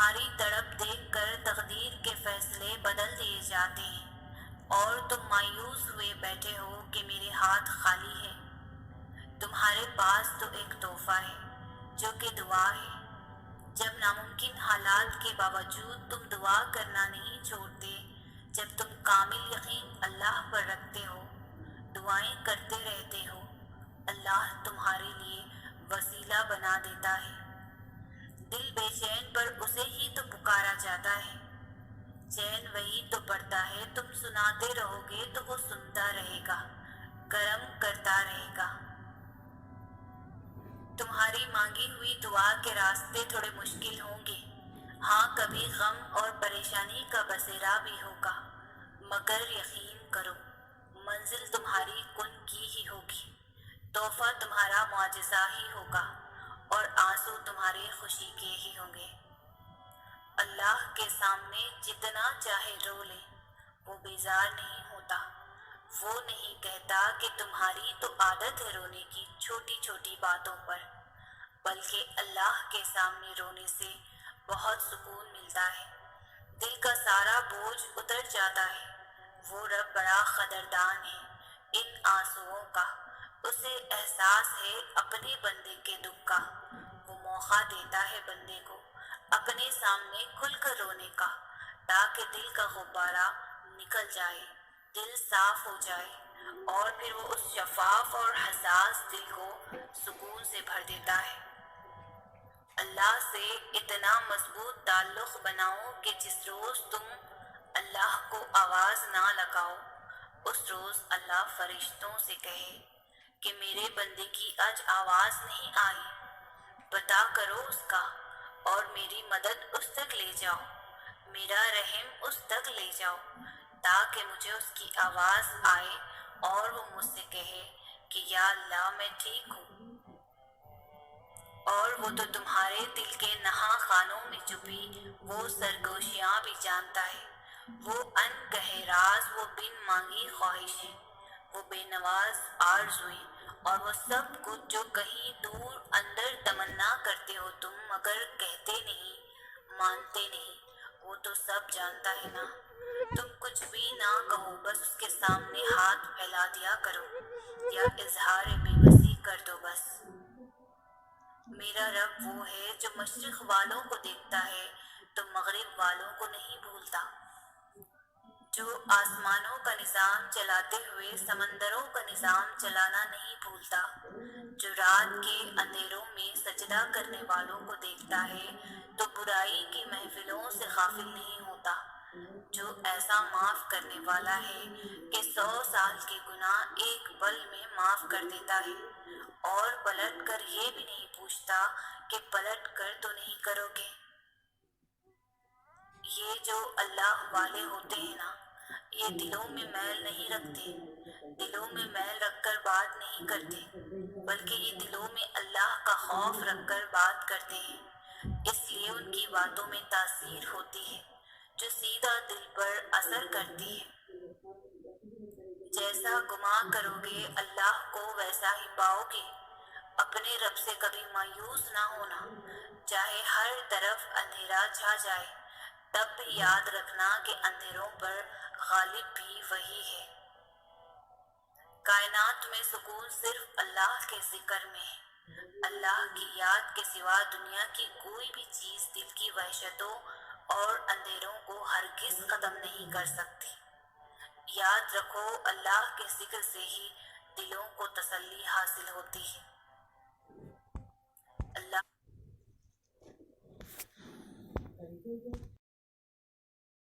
تمہاری تڑپ دیکھ کر تقدیر کے فیصلے بدل دیے جاتے ہیں اور تم مایوس ہوئے بیٹھے ہو کہ میرے ہاتھ خالی ہے۔ تمہارے پاس تو ایک تحفہ ہے جو کہ دعا ہے۔ جب ناممکن حالات کے باوجود تم دعا کرنا نہیں چھوڑتے، جب تم کامل یقین اللہ پر رکھتے ہو، دعائیں کرتے رہتے ہو، اللہ تمہارے لیے وسیلہ بنا دیتا ہے۔ دل بے چین پر اسے ہی تو پکارا جاتا ہے، چین وہی تو پڑتا ہے۔ تم سناتے رہو گے تو وہ سنتا رہے گا، کرم کرتا رہے گا۔ تمہاری مانگی ہوئی دعا کے راستے تھوڑے مشکل ہوں گے، ہاں کبھی غم اور پریشانی کا بسیرا بھی ہوگا، مگر یقین کرو منزل تمہاری کن کی ہی ہوگی، تحفہ تمہارا معجزہ ہی ہوگا اور آنسو تمہارے خوشی کے ہی ہوں گے۔ اللہ کے سامنے جتنا چاہے رو لے، وہ بیزار نہیں ہوتا۔ وہ نہیں کہتا کہ تمہاری تو عادت ہے رونے کی چھوٹی چھوٹی باتوں پر، بلکہ اللہ کے سامنے رونے سے بہت سکون ملتا ہے، دل کا سارا بوجھ اتر جاتا ہے۔ وہ رب بڑا قدردان ہے ان آنسوؤں کا، اسے احساس ہے اپنے بندے کے دکھ کا۔ وہ موقع دیتا ہے بندے کو اپنے سامنے کھل کر رونے کا، تاکہ دل کا غبارہ نکل جائے، دل صاف ہو جائے، اور پھر وہ اس شفاف اور حساس دل کو سکون سے بھر دیتا ہے۔ اللہ سے اتنا مضبوط تعلق بناؤ کہ جس روز تم اللہ کو آواز نہ لگاؤ، اس روز اللہ فرشتوں سے کہے کہ میرے بندے کی آج آواز نہیں آئی، پتہ کرو اس کا اور میری مدد اس تک لے جاؤ، میرا رحم اس تک لے جاؤ، تاکہ مجھے اس کی آواز آئے اور وہ مجھ سے کہے کہ یا اللہ میں ٹھیک ہوں۔ اور وہ تو تمہارے دل کے نہاں خانوں میں چھپی وہ سرگوشیاں بھی جانتا ہے، وہ ان کہے راز، وہ بن مانگی خواہشیں، وہ بے نواز آرزوئیں، اور وہ سب کچھ جو کہیں دور اندر تمنا کرتے ہو تم مگر کہتے نہیں، مانتے نہیں، وہ تو سب جانتا ہے نا۔ تم کچھ بھی نہ کہو، بس اس کے سامنے ہاتھ پھیلا دیا کرو یا اظہار بے بسی کر دو بس۔ میرا رب وہ ہے جو مشرق والوں کو دیکھتا ہے تو مغرب والوں کو نہیں بھولتا، جو آسمانوں کا نظام چلاتے ہوئے سمندروں کا نظام چلانا نہیں بھولتا، جو رات کے اندھیروں میں سجدہ کرنے والوں کو دیکھتا ہے تو برائی کی محفلوں سے غافل نہیں ہوتا، جو ایسا معاف کرنے والا ہے کہ 100 سال کے گناہ ایک پل میں معاف کر دیتا ہے، اور پلٹ کر یہ بھی نہیں پوچھتا کہ پلٹ کر تو نہیں کرو گے۔ یہ جو اللہ والے ہوتے ہیں نا، یہ دلوں میں میل نہیں رکھتے، دلوں میں میل رکھ کر بات نہیں کرتے، بلکہ یہ دلوں میں اللہ کا خوف رکھ کر بات کرتے ہیں، اس لیے ان کی باتوں میں تاثیر ہوتی ہے جو سیدھا دل پر اثر کرتی ہے۔ جیسا گمان کرو گے اللہ کو ویسا ہی پاؤ گے۔ اپنے رب سے کبھی مایوس نہ ہونا، چاہے ہر طرف اندھیرا چھا جائے، تب بھی یاد رکھنا کہ اندھیروں پر غالب بھی وہی ہے۔ کائنات میں سکون صرف اللہ کے ذکر میں ہے، اللہ کی یاد کے سوا دنیا کی کوئی بھی چیز دل کی وحشتوں اور اندھیروں کو ہرگز ختم نہیں کر سکتی۔ یاد رکھو اللہ کے ذکر سے ہی دلوں کو تسلی حاصل ہوتی ہے۔ اللہ